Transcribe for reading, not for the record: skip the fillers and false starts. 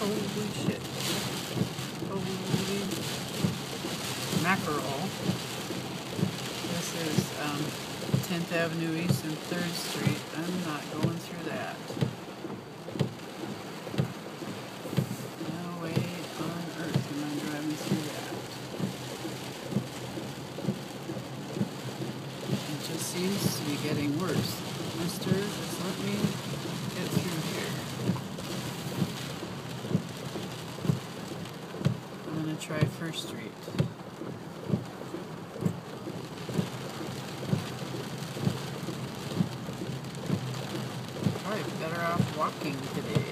Holy shit. Holy mackerel. This is 10th Avenue East and 3rd Street. I'm not going through that. No way on earth am I driving through that. It just seems to be getting worse. Mister, just let me get through here. I'm going to try 1st Street. Probably better off walking today.